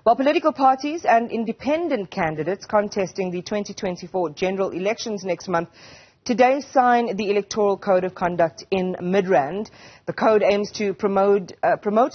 While political parties and independent candidates contesting the 2024 general elections next month today sign the Electoral Code of Conduct in Midrand. The code aims to promote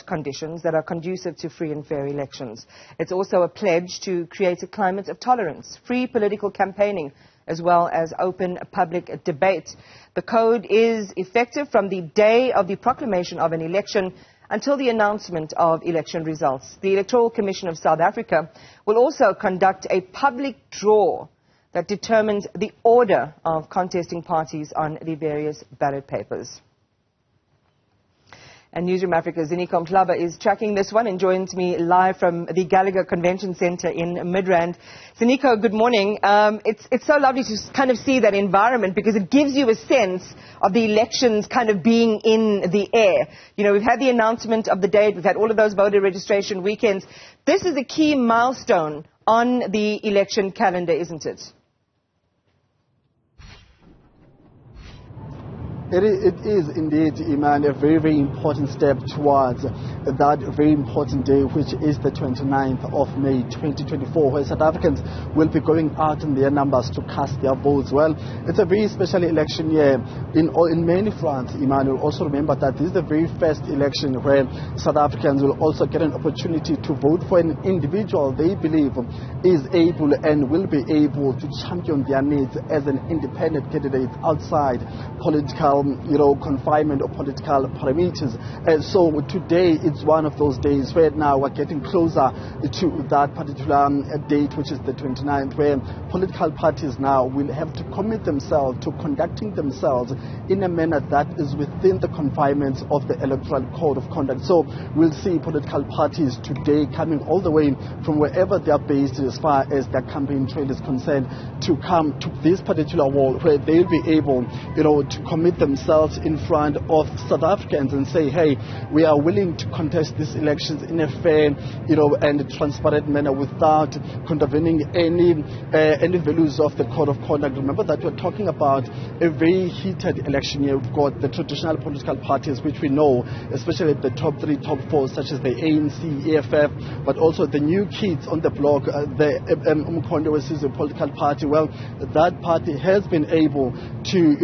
conditions that are conducive to free and fair elections. It's also a pledge to create a climate of tolerance, free political campaigning, as well as open public debate. The code is effective from the day of the proclamation of an election until the announcement of election results. The Electoral Commission of South Africa will also conduct a public draw that determines the order of contesting parties on the various ballot papers. And Newzroom Afrika's Ziniko Mhlaba is tracking this one and joins me live from the Gallagher Convention Centre in Midrand. Ziniko, good morning. It's so lovely to kind of see that environment because it gives you a sense of the elections kind of being in the air. You know, we've had the announcement of the date, we've had all of those voter registration weekends. This is a key milestone on the election calendar, isn't it? It is indeed, Iman, a very, very important step towards that very important day, which is the 29th of May 2024, where South Africans will be going out in their numbers to cast their votes. Well, it's a very special election year in many fronts, Iman. You'll also remember that this is the very first election where South Africans will also get an opportunity to vote for an individual they believe is able and will be able to champion their needs as an independent candidate outside political confinement or political parameters. So today it's one of those days where now we're getting closer to that particular date, which is the 29th, where political parties now will have to commit themselves to conducting themselves in a manner that is within the confinements of the Electoral Code of Conduct. So we'll see political parties today coming all the way from wherever they are based as far as their campaign trail is concerned to come to this particular wall where they'll be able, to commit themselves in front of South Africans and say, hey, we are willing to contest these elections in a fair, and transparent manner without contravening any values of the Code of Conduct. Remember that we're talking about a very heated election year. We've got the traditional political parties, which we know, especially the top three, top four, such as the ANC, EFF, but also the new kids on the block, the Umkhonto weSizwe political party. Well, that party has been able to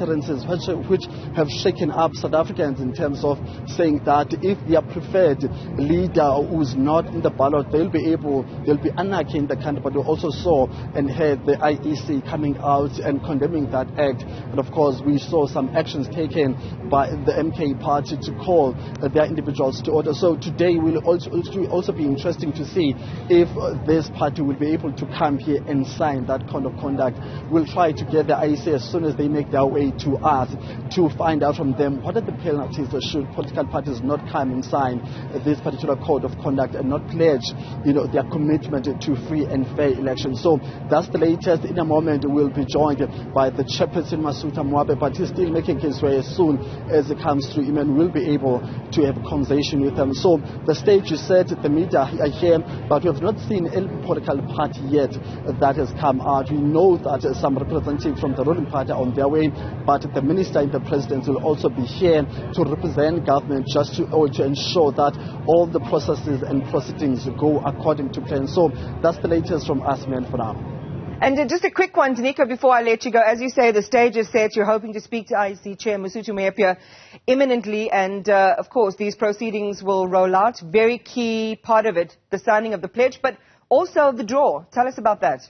utterances which have shaken up South Africans in terms of saying that if their preferred leader who's not in the ballot, they'll be anarchy in the country. But we also saw and heard the IEC coming out and condemning that act. And of course, we saw some actions taken by the MK party to call their individuals to order. So today will also be interesting to see if this party will be able to come here and sign that code of conduct. We'll try to get the IEC as soon as they make their way to us to find out from them what are the penalties that should political parties not come and sign this particular code of conduct and not pledge their commitment to free and fair elections. So that's the latest. In a moment we'll be joined by the chairperson Mhlaba, but he's still making his way. As soon as it comes through, we'll be able to have a conversation with them. So the stage is set, the media are here, but we have not seen any political party yet that has come out. We know that some representatives from the ruling party are on their way, but the minister and the president will also be here to represent government just to ensure that all the processes and proceedings go according to plan. So that's the latest from us, man, for now. And just a quick one, Ziniko, before I let you go. As you say, the stage is set. You're hoping to speak to IEC Chair Mosotho Moepia imminently. And, of course, these proceedings will roll out. Very key part of it, the signing of the pledge, but also the draw. Tell us about that.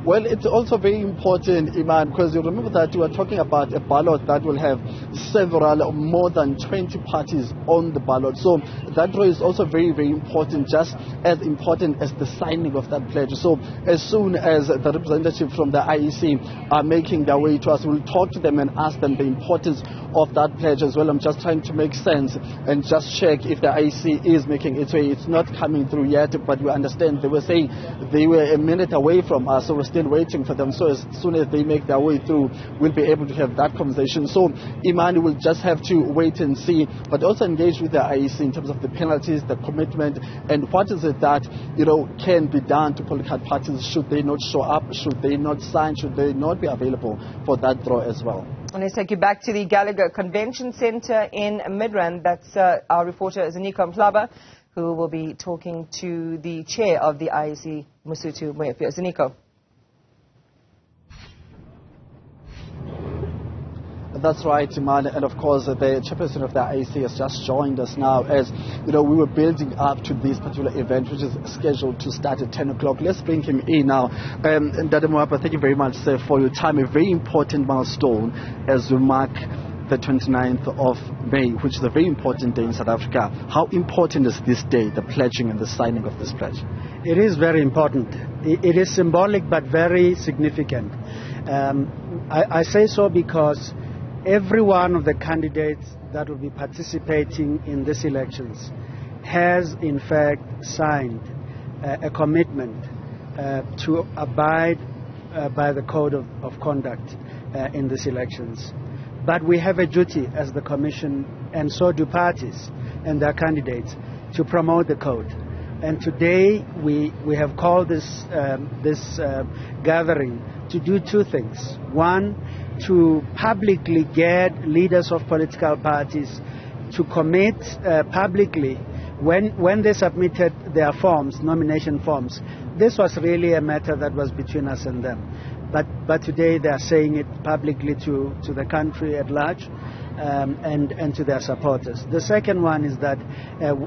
Well, it's also very important, Iman, because you remember that we are talking about a ballot that will have more than 20 parties on the ballot. So that draw is also very, very important, just as important as the signing of that pledge. So as soon as the representatives from the IEC are making their way to us, we'll talk to them and ask them the importance of that pledge as well. I'm just trying to make sense and just check if the IEC is making its way. It's not coming through yet, but we understand they were saying they were a minute away from us, so we're still waiting for them. So as soon as they make their way through, we'll be able to have that conversation. So Iman will just have to wait and see, but also engage with the IEC in terms of the penalties, the commitment, and what is it that can be done to political parties should they not show up, should they not sign, should they not be available for that draw as well. Let's take you back to the Gallagher Convention Centre in Midrand. That's our reporter Ziniko Mhlaba, who will be talking to the chair of the IEC, Mosotho Moepia. Ziniko. That's right, Iman, and of course the chairperson of the IEC has just joined us now as, we were building up to this particular event, which is scheduled to start at 10 o'clock. Let's bring him in now. And Dada Moapa, thank you very much, sir, for your time. A very important milestone as we mark the 29th of May, which is a very important day in South Africa. How important is this day, the pledging and the signing of this pledge? It is very important. It is symbolic but very significant. I say so because every one of the candidates that will be participating in these elections has in fact signed a commitment to abide by the Code of Conduct in these elections. But we have a duty as the Commission, and so do parties and their candidates, to promote the code. And today we have called this gathering to do two things. One, to publicly get leaders of political parties to commit publicly when they submitted their forms, nomination forms. This was really a matter that was between us and them. But today they are saying it publicly to the country at large and to their supporters. The second one is that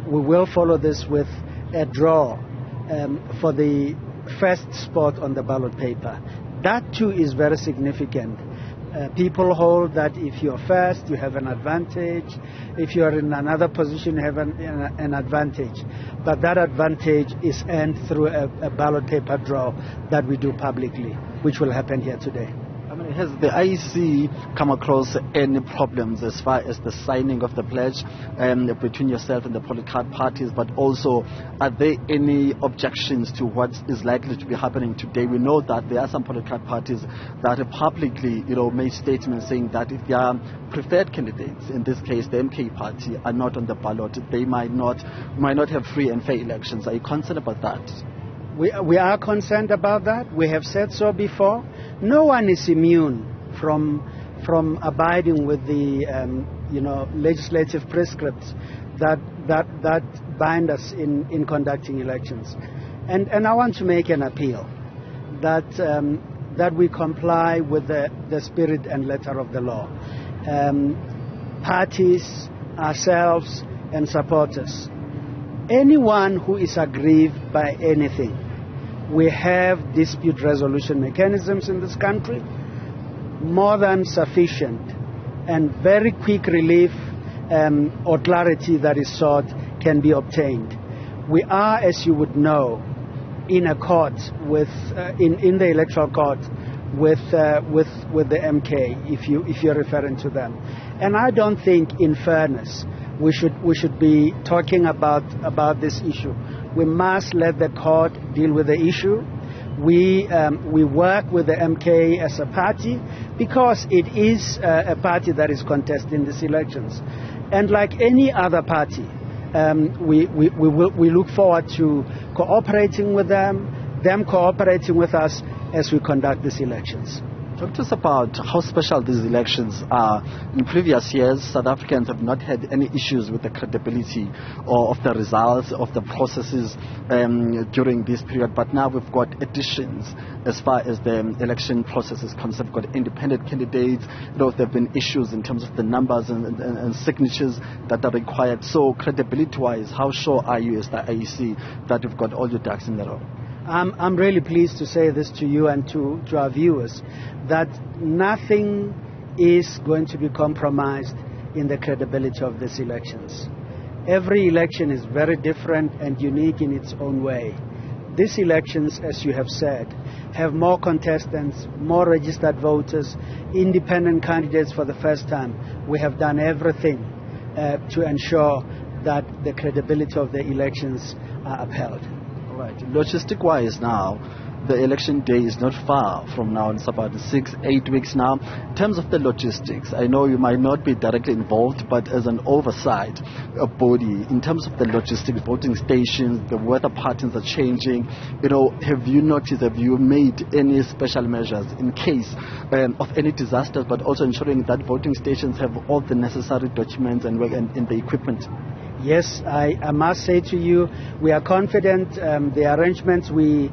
we will follow this with a draw for the first spot on the ballot paper. That too is very significant. People hold that if you're first, you have an advantage. If you're in another position, you have an advantage. But that advantage is earned through a ballot paper draw that we do publicly, which will happen here today. Has the IEC come across any problems as far as the signing of the pledge between yourself and the political parties, but also are there any objections to what is likely to be happening today? We know that there are some political parties that have publicly made statements saying that if their preferred candidates, in this case the MK party, are not on the ballot, they might not have free and fair elections. Are you concerned about that? We are concerned about that. We have said so before. No one is immune from abiding with the legislative prescripts that bind us in conducting elections. And I want to make an appeal that we comply with the spirit and letter of the law. Parties, ourselves, and supporters. Anyone who is aggrieved by anything, we have dispute resolution mechanisms in this country, more than sufficient, and very quick relief or clarity that is sought can be obtained. We are, as you would know, in a court with in the Electoral Court with the MK, if you're referring to them, and I don't think, in fairness, we should be talking about this issue. We must let the court deal with the issue. We work with the MK as a party because it is a party that is contesting these elections, and like any other party, we look forward to cooperating with them cooperating with us as we conduct these elections. Talk to us about how special these elections are. In previous years, South Africans have not had any issues with the credibility of the results of the processes during this period, but now we've got additions as far as the election process is concerned. We've got independent candidates. There have been issues in terms of the numbers and signatures that are required. So credibility-wise, how sure are you as the IEC that you've got all your ducks in a row? I'm really pleased to say this to you and to our viewers, that nothing is going to be compromised in the credibility of these elections. Every election is very different and unique in its own way. These elections, as you have said, have more contestants, more registered voters, independent candidates for the first time. We have done everything to ensure that the credibility of the elections are upheld. Right. Logistic-wise now, the election day is not far from now. It's about 6-8 weeks now. In terms of the logistics, I know you might not be directly involved, but as an oversight, body, in terms of the logistics, voting stations, the weather patterns are changing. You know, have you noticed, have you made any special measures in case of any disasters, but also ensuring that voting stations have all the necessary documents and the equipment? Yes, I must say to you, we are confident. The arrangements we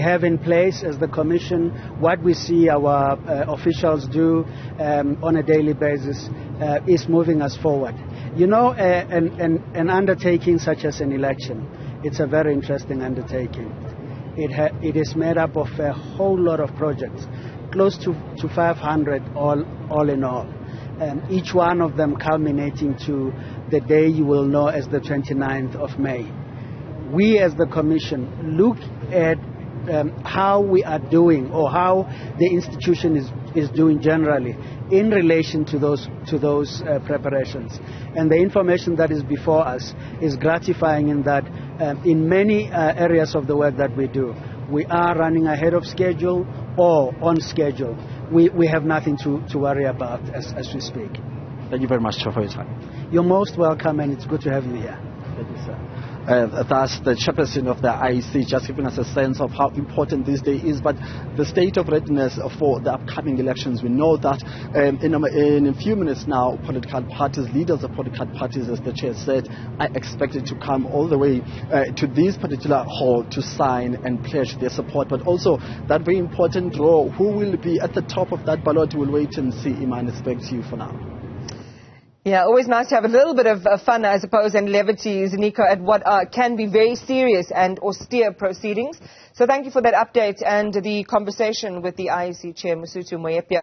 have in place as the Commission, what we see our officials do on a daily basis is moving us forward. You know, an undertaking such as an election, it's a very interesting undertaking. It is made up of a whole lot of projects, close to 500 all in all. Each one of them culminating to the day you will know as the 29th of May. We as the Commission look at how we are doing, or how the institution is doing generally in relation to those preparations. And the information that is before us is gratifying in that in many areas of the work that we do, we are running ahead of schedule or on schedule. We have nothing to worry about as we speak. Thank you very much for your time. You're most welcome, and it's good to have you here. Thank you, sir. That's the chairperson of the IEC, just giving us a sense of how important this day is, but the state of readiness for the upcoming elections. We know that in a few minutes now, political parties, leaders of political parties, as the chair said, are expected to come all the way to this particular hall to sign and pledge their support, but also that very important draw, who will be at the top of that ballot. We'll wait and see. Iman, it's back to you for now. Yeah, always nice to have a little bit of fun, I suppose, and levity, Ziniko, at what can be very serious and austere proceedings. So thank you for that update and the conversation with the IEC Chair, Masutu Moyepia.